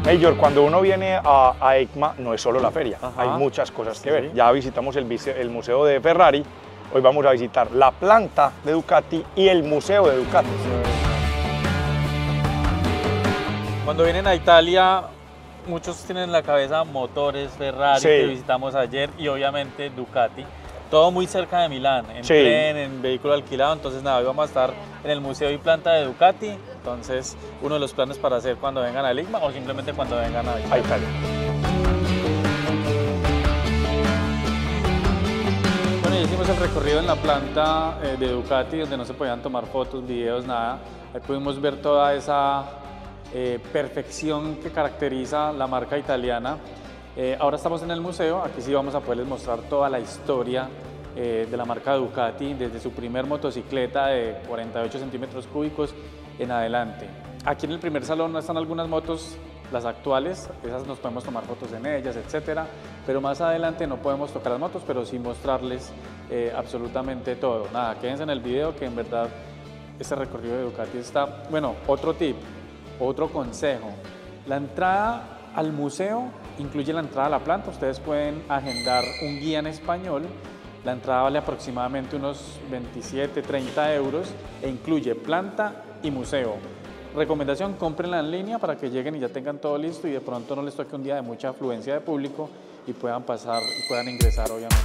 Major, cuando uno viene a EICMA no es solo la feria, Ajá. hay muchas cosas que ver. Ya visitamos el museo de Ferrari, hoy vamos a visitar la planta de Ducati y el museo de Ducati. Cuando vienen a Italia, muchos tienen en la cabeza motores, Ferrari, Sí. que visitamos ayer, y obviamente Ducati. Todo muy cerca de Milán, en Sí. tren, en vehículo alquilado. Entonces nada, hoy vamos a estar en el museo y planta de Ducati. Entonces, uno de los planes para hacer cuando vengan a EICMA o simplemente cuando vengan a A Italia. Italia. Bueno, ya hicimos el recorrido en la planta de Ducati, donde no se podían tomar fotos, videos, nada. Ahí pudimos ver toda esa perfección que caracteriza la marca italiana. Ahora estamos en el museo, aquí sí vamos a poderles mostrar toda la historia de la marca Ducati, desde su primer motocicleta de 48 centímetros cúbicos en adelante. Aquí en el primer salón están algunas motos, las actuales, esas nos podemos tomar fotos en ellas, etcétera, pero más adelante no podemos tocar las motos, pero sí mostrarles absolutamente todo. Nada, quédense en el video, que en verdad este recorrido de Ducati está... Bueno, otro tip, otro consejo, la entrada al museo incluye la entrada a la planta. Ustedes pueden agendar un guía en español. La entrada vale aproximadamente unos 27-30 euros e incluye planta y museo. Recomendación, cómprenla en línea para que lleguen y ya tengan todo listo y de pronto no les toque un día de mucha afluencia de público y puedan pasar y puedan ingresar, obviamente.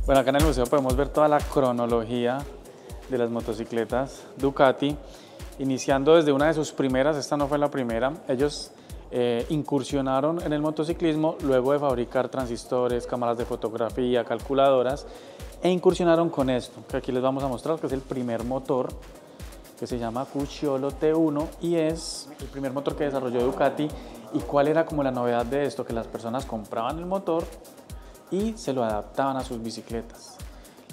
Bueno, acá en el museo podemos ver toda la cronología de las motocicletas Ducati, iniciando desde una de sus primeras. Esta no fue la primera. Ellos incursionaron en el motociclismo luego de fabricar transistores, cámaras de fotografía, calculadoras, e incursionaron con esto, que aquí les vamos a mostrar, que es el primer motor, que se llama Cucciolo T1 y es el primer motor que desarrolló Ducati. ¿Y cuál era como la novedad de esto? Que las personas compraban el motor y se lo adaptaban a sus bicicletas.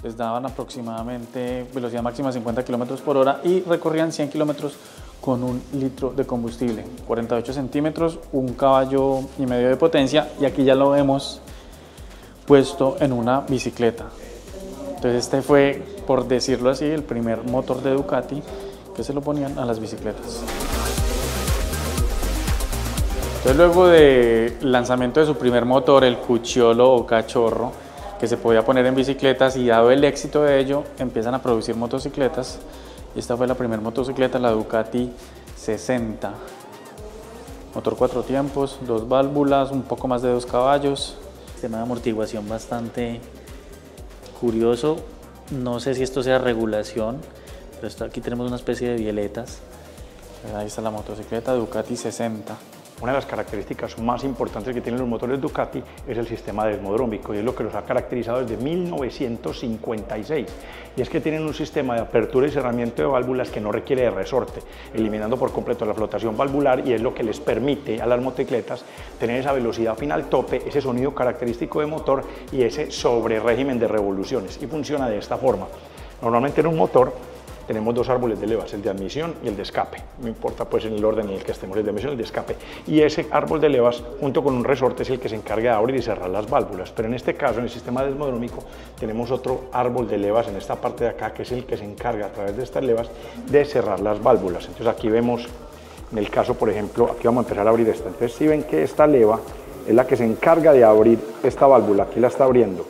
Les daban aproximadamente velocidad máxima 50 kilómetros por hora y recorrían 100 kilómetros con 1 litro de combustible, 48 centímetros, 1,5 caballos de potencia, y aquí ya lo vemos puesto en una bicicleta. Entonces este fue, por decirlo así, el primer motor de Ducati que se lo ponían a las bicicletas. Entonces, luego del lanzamiento de su primer motor, el Cucciolo o cachorro, que se podía poner en bicicletas, y dado el éxito de ello, empiezan a producir motocicletas. Esta fue la primera motocicleta, la Ducati 60. Motor 4 tiempos, 2 válvulas, un poco más de 2 caballos. Sistema de amortiguación bastante curioso. No sé si esto sea regulación, pero aquí tenemos una especie de bieletas. Ahí está la motocicleta Ducati 60. Una de las características más importantes que tienen los motores Ducati es el sistema desmodrómico, y es lo que los ha caracterizado desde 1956. Y es que tienen un sistema de apertura y cerramiento de válvulas que no requiere de resorte, eliminando por completo la flotación valvular, y es lo que les permite a las motocicletas tener esa velocidad final tope, ese sonido característico de motor y ese sobre régimen de revoluciones. Y funciona de esta forma. Normalmente en un motor tenemos 2 árboles de levas, el de admisión y el de escape. No importa pues en el orden en el que estemos, el de admisión y el de escape. Y ese árbol de levas, junto con un resorte, es el que se encarga de abrir y cerrar las válvulas. Pero en este caso, en el sistema desmodrómico, tenemos otro árbol de levas en esta parte de acá, que es el que se encarga a través de estas levas de cerrar las válvulas. Entonces aquí vemos, en el caso, por ejemplo, aquí vamos a empezar a abrir esta. Entonces si ven que esta leva es la que se encarga de abrir esta válvula, aquí la está abriendo.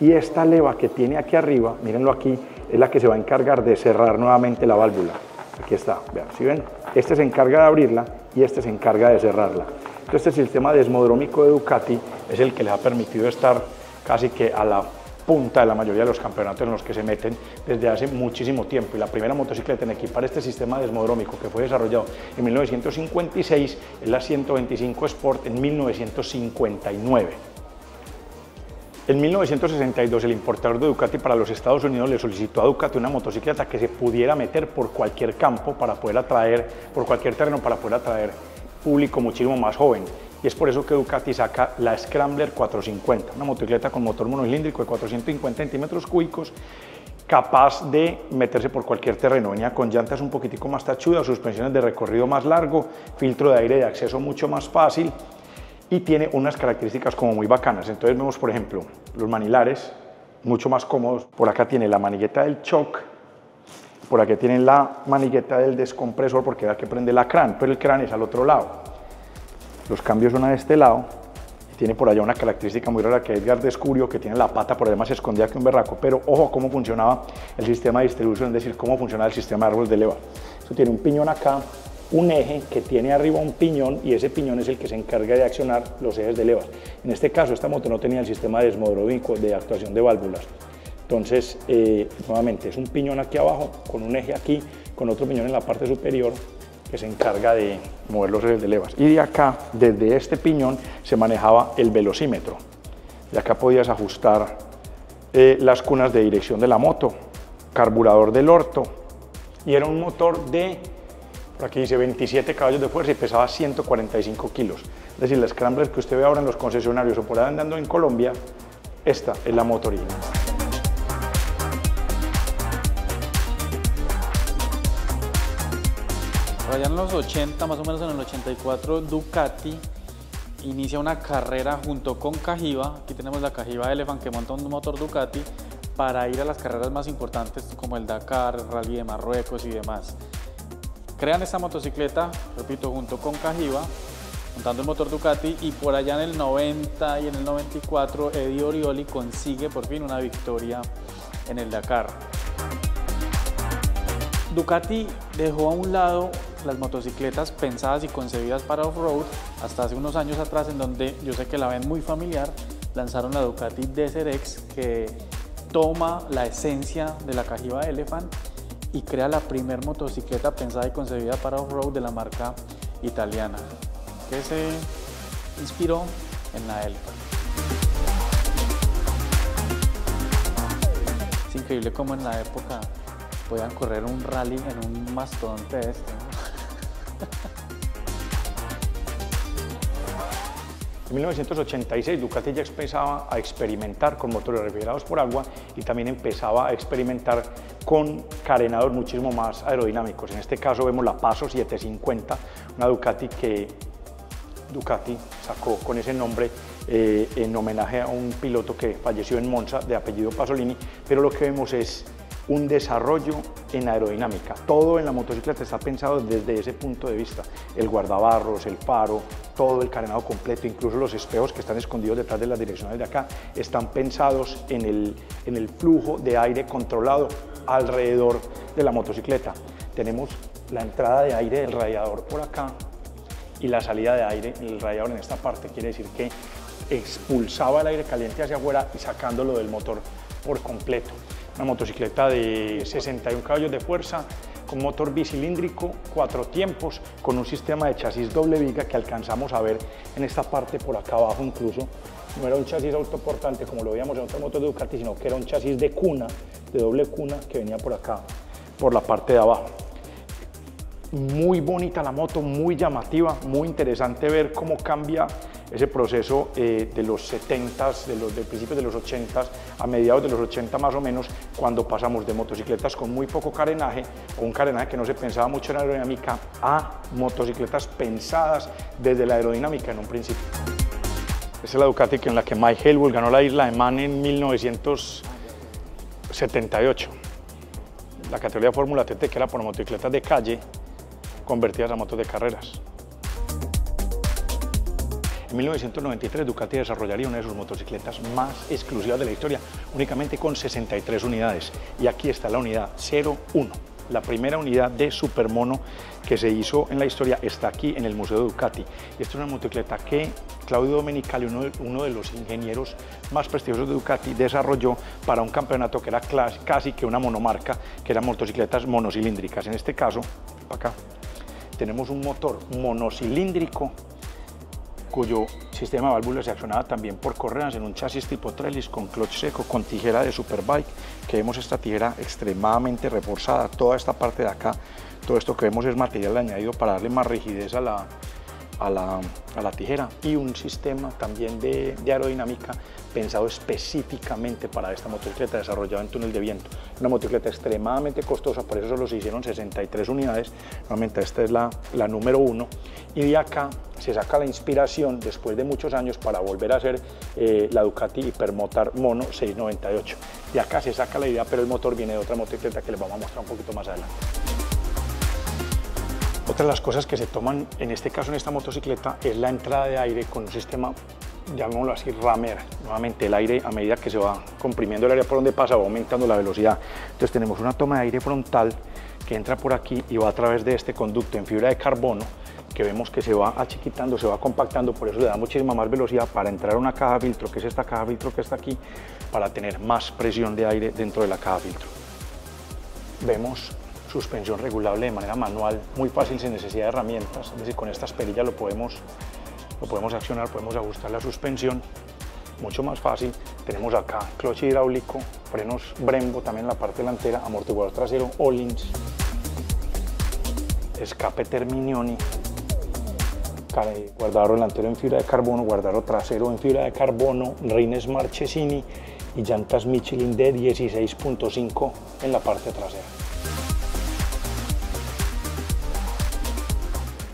Y esta leva que tiene aquí arriba, mírenlo aquí, es la que se va a encargar de cerrar nuevamente la válvula. Aquí está, vean, ¿sí ven? Este se encarga de abrirla y este se encarga de cerrarla. Entonces este sistema desmodrómico de Ducati es el que les ha permitido estar casi que a la punta de la mayoría de los campeonatos en los que se meten desde hace muchísimo tiempo. Y la primera motocicleta en equipar este sistema desmodrómico, que fue desarrollado en 1956, es la 125 Sport en 1959. En 1962, el importador de Ducati para los Estados Unidos le solicitó a Ducati una motocicleta que se pudiera meter por cualquier campo para poder atraer, por cualquier terreno para poder atraer público muchísimo más joven. Y es por eso que Ducati saca la Scrambler 450, una motocicleta con motor monocilíndrico de 450 centímetros cúbicos, capaz de meterse por cualquier terreno. Venía con llantas un poquitico más tachudas, suspensiones de recorrido más largo, filtro de aire de acceso mucho más fácil, y tiene unas características como muy bacanas. Entonces vemos, por ejemplo, los manilares mucho más cómodos. Por acá tiene la manigueta del shock Por aquí tienen la manigueta del descompresor porque era que prende la crán, pero el crán es al otro lado. Los cambios son a este lado. Tiene por allá una característica muy rara que Edgar descubrió, que tiene la pata por además escondida que un berraco, pero ojo cómo funcionaba el sistema de distribución, es decir, cómo funcionaba el sistema de árboles de leva. Esto tiene un piñón acá, un eje que tiene arriba un piñón y ese piñón es el que se encarga de accionar los ejes de levas. En este caso esta moto no tenía el sistema de desmodrómico de actuación de válvulas. Entonces, nuevamente es un piñón aquí abajo con un eje aquí, con otro piñón en la parte superior que se encarga de mover los ejes de levas. Y de acá, desde este piñón, se manejaba el velocímetro. De acá podías ajustar las cunas de dirección de la moto, carburador del orto, y era un motor de, por aquí dice 27 caballos de fuerza y pesaba 145 kilos. Es decir, la Scrambler que usted ve ahora en los concesionarios o por ahí andando en Colombia, esta es la moto original. Por allá en los 80, más o menos en el 84, Ducati inicia una carrera junto con Cagiva. Aquí tenemos la Cagiva Elephant que monta un motor Ducati para ir a las carreras más importantes como el Dakar, el Rally de Marruecos y demás. Crean esta motocicleta, repito, junto con Cagiva, montando el motor Ducati, y por allá en el 90 y en el 94 Eddie Orioli consigue por fin una victoria en el Dakar. Ducati dejó a un lado las motocicletas pensadas y concebidas para off-road hasta hace unos años atrás, en donde yo sé que la ven muy familiar. Lanzaron la Ducati Desert X, que toma la esencia de la Cagiva Elephant y crea la primer motocicleta pensada y concebida para off-road de la marca italiana, que se inspiró en la Elephant. Es increíble cómo en la época podían correr un rally en un mastodonte de este, ¿no? En 1986 Ducati ya empezaba a experimentar con motores refrigerados por agua y también empezaba a experimentar con carenados muchísimo más aerodinámicos. En este caso vemos la Paso 750, una Ducati que Ducati sacó con ese nombre en homenaje a un piloto que falleció en Monza de apellido Pasolini, pero lo que vemos es un desarrollo en aerodinámica. Todo en la motocicleta está pensado desde ese punto de vista. El guardabarros, el faro, todo el carenado completo, incluso los espejos que están escondidos detrás de las direccionales de acá, están pensados en el flujo de aire controlado alrededor de la motocicleta. Tenemos la entrada de aire del radiador por acá y la salida de aire, el radiador en esta parte, quiere decir que expulsaba el aire caliente hacia afuera y sacándolo del motor por completo. Una motocicleta de 61 caballos de fuerza, con motor bicilíndrico, 4 tiempos, con un sistema de chasis doble viga que alcanzamos a ver en esta parte por acá abajo incluso. No era un chasis autoportante como lo veíamos en otras motos de Ducati, sino que era un chasis de cuna, de doble cuna, que venía por acá, por la parte de abajo. Muy bonita la moto, muy llamativa, muy interesante ver cómo cambia ese proceso de los 70s, de principios de los 80s, a mediados de los 80 más o menos, cuando pasamos de motocicletas con muy poco carenaje, o un carenaje que no se pensaba mucho en aerodinámica, a motocicletas pensadas desde la aerodinámica en un principio. Esta es la Ducati en la que Mike Hellwood ganó la Isla de Man en 1978. La categoría Fórmula TT, que era por motocicletas de calle, convertidas a motos de carreras. En 1993 Ducati desarrollaría una de sus motocicletas más exclusivas de la historia, únicamente con 63 unidades. Y aquí está la unidad 01, la primera unidad de supermono que se hizo en la historia, está aquí en el Museo de Ducati. Y esta es una motocicleta que Claudio Domenicali, uno de los ingenieros más prestigiosos de Ducati, desarrolló para un campeonato que era casi que una monomarca, que eran motocicletas monocilíndricas. En este caso, acá, tenemos un motor monocilíndrico cuyo sistema de válvulas se accionaba también por correas en un chasis tipo trellis con clutch seco, con tijera de Superbike, que vemos esta tijera extremadamente reforzada. Toda esta parte de acá, todo esto que vemos es material añadido para darle más rigidez a a la tijera, y un sistema también de aerodinámica pensado específicamente para esta motocicleta, desarrollado en túnel de viento. Una motocicleta extremadamente costosa, por eso solo se hicieron 63 unidades, normalmente esta es la número 1, y de acá se saca la inspiración después de muchos años para volver a hacer la Ducati Hypermotard Mono 698. De acá se saca la idea, pero el motor viene de otra motocicleta que les vamos a mostrar un poquito más adelante. Otra de las cosas que se toman, en este caso en esta motocicleta, es la entrada de aire con un sistema, llamémoslo así, ramer. Nuevamente el aire, a medida que se va comprimiendo el área por donde pasa, va aumentando la velocidad. Entonces tenemos una toma de aire frontal que entra por aquí y va a través de este conducto en fibra de carbono, que vemos que se va achiquitando, se va compactando, por eso le da muchísima más velocidad para entrar a una caja filtro, que es esta caja filtro que está aquí, para tener más presión de aire dentro de la caja filtro. Vemos suspensión regulable de manera manual, muy fácil sin necesidad de herramientas, es decir, con estas perillas lo podemos accionar, podemos ajustar la suspensión, mucho más fácil. Tenemos acá clutch hidráulico, frenos Brembo también en la parte delantera, amortiguador trasero Öhlins, escape Terminioni, guardador delantero en fibra de carbono, guardador trasero en fibra de carbono, rines Marchesini y llantas Michelin de 16.5 en la parte trasera.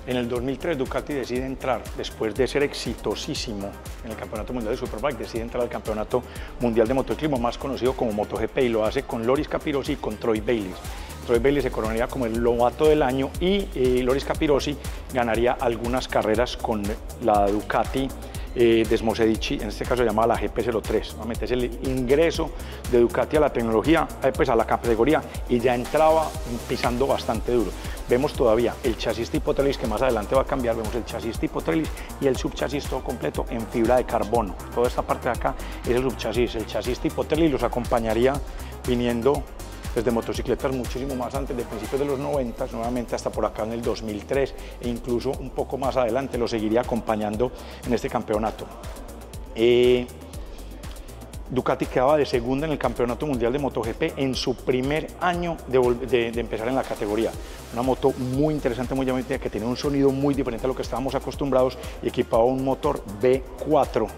En el 2003 Ducati decide entrar, después de ser exitosísimo en el Campeonato Mundial de Superbike, decide entrar al Campeonato Mundial de Motociclismo, más conocido como MotoGP, y lo hace con Loris Capirossi y con Troy Bayliss. Troy Bayliss se coronaría como el novato del año y Loris Capirossi ganaría algunas carreras con la Ducati Desmosedici, en este caso se llamaba la GP03. Nuevamente es el ingreso de Ducati a la tecnología, pues a la categoría, y ya entraba pisando bastante duro. Vemos todavía el chasis tipo trellis, que más adelante va a cambiar, vemos el chasis tipo trellis y el subchasis todo completo en fibra de carbono. Toda esta parte de acá es el subchasis, el chasis tipo trellis los acompañaría viniendo desde motocicletas muchísimo más antes, de principios de los 90, nuevamente hasta por acá en el 2003, e incluso un poco más adelante lo seguiría acompañando en este campeonato. Ducati quedaba de segunda en el Campeonato Mundial de MotoGP en su primer año de empezar en la categoría. Una moto muy interesante, muy llamativa, que tenía un sonido muy diferente a lo que estábamos acostumbrados y equipaba un motor V4,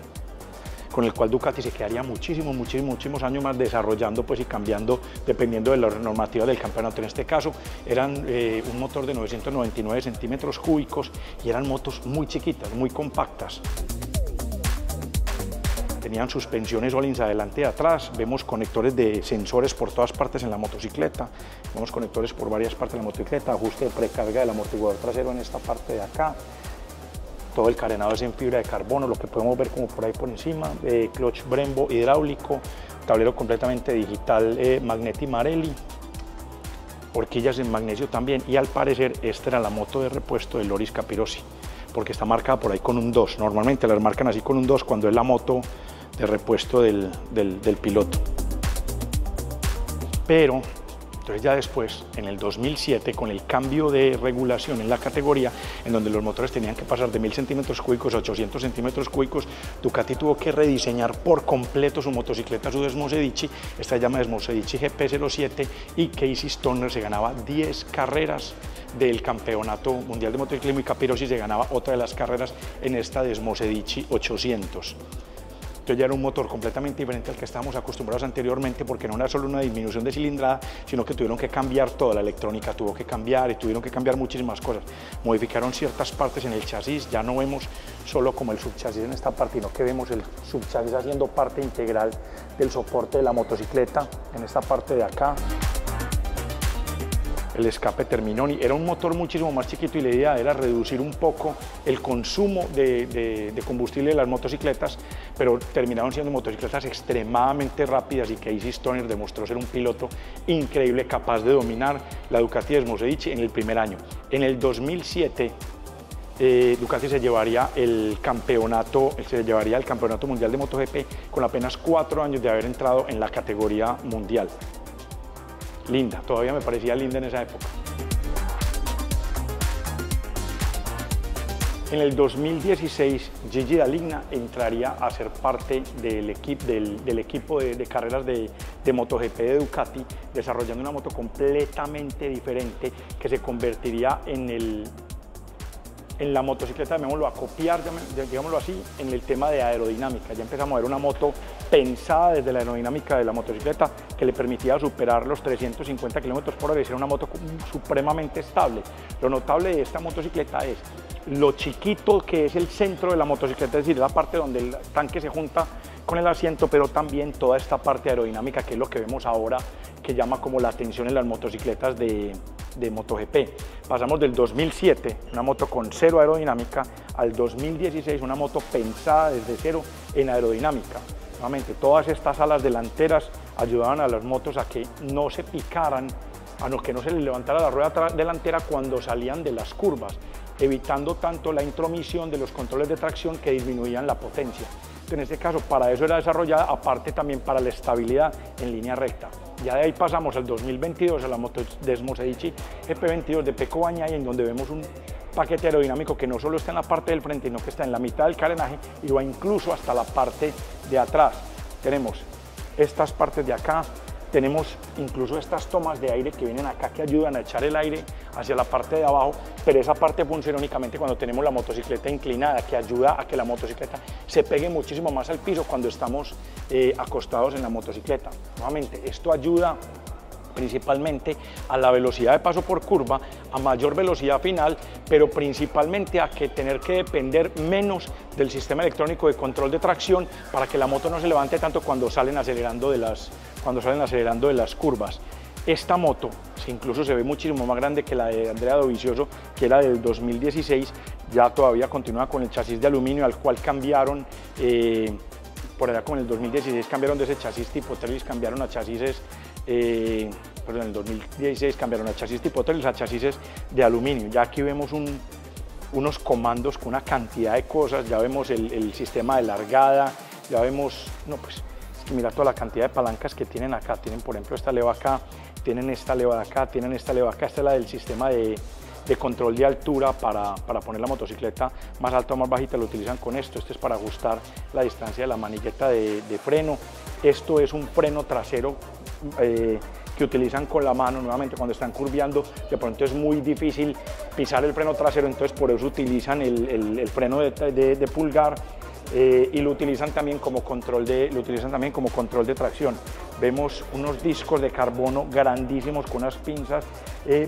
con el cual Ducati se quedaría muchísimos años más desarrollando, pues, y cambiando dependiendo de la normativa del campeonato. En este caso eran un motor de 999 centímetros cúbicos y eran motos muy chiquitas, muy compactas. Tenían suspensiones Öhlins adelante y atrás, vemos conectores de sensores por todas partes en la motocicleta, vemos conectores por varias partes de la motocicleta, ajuste de precarga del amortiguador trasero en esta parte de acá. Todo el carenado es en fibra de carbono, lo que podemos ver como por ahí por encima, clutch Brembo hidráulico, tablero completamente digital Magneti Marelli, horquillas en magnesio también, y al parecer esta era la moto de repuesto de Loris Capirossi, porque está marcada por ahí con un 2, normalmente las marcan así con un 2 cuando es la moto de repuesto del piloto. Pero entonces ya después, en el 2007, con el cambio de regulación en la categoría, en donde los motores tenían que pasar de 1000 centímetros cúbicos a 800 centímetros cúbicos, Ducati tuvo que rediseñar por completo su motocicleta, su Desmosedici. Esta se llama Desmosedici GP07, y Casey Stoner se ganaba 10 carreras del Campeonato Mundial de Motociclismo y Capirossi se ganaba otra de las carreras en esta Desmosedici 800. Entonces ya era un motor completamente diferente al que estábamos acostumbrados anteriormente, porque no era solo una disminución de cilindrada, sino que tuvieron que cambiar toda la electrónica, tuvo que cambiar y tuvieron que cambiar muchísimas cosas. Modificaron ciertas partes en el chasis, ya no vemos solo como el subchasis en esta parte, sino que vemos el subchasis haciendo parte integral del soporte de la motocicleta en esta parte de acá. El escape Terminioni era un motor muchísimo más chiquito y la idea era reducir un poco el consumo de combustible de las motocicletas, pero terminaron siendo motocicletas extremadamente rápidas, y Casey Stoner demostró ser un piloto increíble, capaz de dominar la Ducati Desmosedici en el primer año. En el 2007 Ducati se llevaría el campeonato mundial de MotoGP con apenas 4 años de haber entrado en la categoría mundial. Linda, todavía me parecía linda en esa época. En el 2016, Gigi Dall'Igna entraría a ser parte del equipo de carreras de MotoGP de Ducati, desarrollando una moto completamente diferente que se convertiría en en la motocicleta, llamémoslo a copiar, digámoslo así, en el tema de aerodinámica. Ya empezamos a ver una moto pensada desde la aerodinámica de la motocicleta que le permitía superar los 350 km/h y ser una moto supremamente estable. Lo notable de esta motocicleta es lo chiquito que es el centro de la motocicleta, es decir, la parte donde el tanque se junta con el asiento, pero también toda esta parte aerodinámica que es lo que vemos ahora, que llama como la atención en las motocicletas de MotoGP. Pasamos del 2007, una moto con cero aerodinámica, al 2016, una moto pensada desde cero en aerodinámica. Nuevamente, todas estas alas delanteras ayudaban a las motos a que no se picaran, a que no se les levantara la rueda delantera cuando salían de las curvas, evitando tanto la intromisión de los controles de tracción que disminuían la potencia. En este caso, para eso era desarrollada, aparte también para la estabilidad en línea recta. Ya de ahí pasamos al 2022 a la moto Desmo Sedici GP22 de Pecco Bagnaia, en donde vemos un paquete aerodinámico que no solo está en la parte del frente, sino que está en la mitad del carenaje y va incluso hasta la parte de atrás. Tenemos estas partes de acá, tenemos incluso estas tomas de aire que vienen acá que ayudan a echar el aire hacia la parte de abajo, pero esa parte funciona únicamente cuando tenemos la motocicleta inclinada, que ayuda a que la motocicleta se pegue muchísimo más al piso cuando estamos acostados en la motocicleta. Nuevamente, esto ayuda principalmente a la velocidad de paso por curva, a mayor velocidad final, pero principalmente a que tener que depender menos del sistema electrónico de control de tracción para que la moto no se levante tanto cuando salen acelerando de las curvas. Esta moto incluso se ve muchísimo más grande que la de Andrea Dovizioso, que era del 2016, ya todavía continúa con el chasis de aluminio, al cual cambiaron, por allá como en el 2016 cambiaron de ese chasis tipo Trellis, cambiaron a chasis, en el 2016 cambiaron a chasis tipo Trellis a chasis de aluminio. Ya aquí vemos unos comandos con una cantidad de cosas, ya vemos el sistema de largada, ya vemos, no pues, mira toda la cantidad de palancas que tienen acá, tienen por ejemplo esta leva acá, tienen esta leva de acá, tienen esta leva acá, esta es la del sistema de control de altura para poner la motocicleta más alta o más bajita, lo utilizan con esto. Este es para ajustar la distancia de la manigueta de freno. Esto es un freno trasero que utilizan con la mano, nuevamente cuando están curveando, de pronto es muy difícil pisar el freno trasero, entonces por eso utilizan el freno de pulgar. Y lo utilizan también como control de tracción. Vemos unos discos de carbono grandísimos con unas pinzas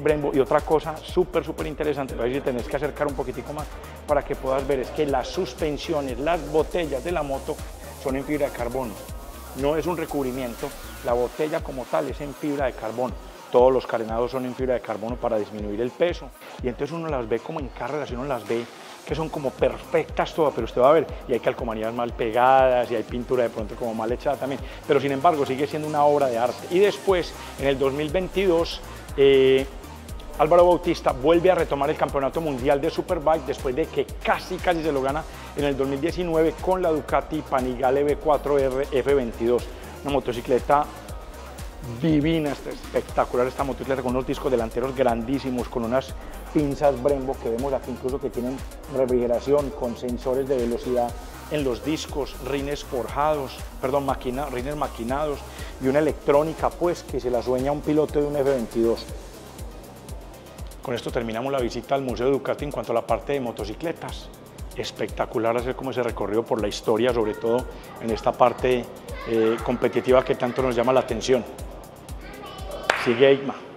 Brembo, y otra cosa súper interesante, a ver si tenés que acercar un poquitico más para que puedas ver, es que las suspensiones, las botellas de la moto son en fibra de carbono, no es un recubrimiento, la botella como tal es en fibra de carbono. Todos los carenados son en fibra de carbono para disminuir el peso, y entonces uno las ve como en carreras, y uno las ve que son como perfectas todas, pero usted va a ver, y hay calcomanías mal pegadas, y hay pintura de pronto como mal echada también, pero sin embargo sigue siendo una obra de arte. Y después, en el 2022, Álvaro Bautista vuelve a retomar el campeonato mundial de Superbike después de que casi se lo gana en el 2019 con la Ducati Panigale V4R F22, una motocicleta divina, espectacular esta motocicleta, con unos discos delanteros grandísimos, con unas pinzas Brembo que vemos aquí incluso que tienen refrigeración, con sensores de velocidad en los discos, rines forjados, rines maquinados, y una electrónica pues que se la sueña un piloto de un F22. Con esto terminamos la visita al Museo de Ducati en cuanto a la parte de motocicletas. Espectacular hacer como ese recorrido por la historia, sobre todo en esta parte competitiva que tanto nos llama la atención. Sigue EICMA.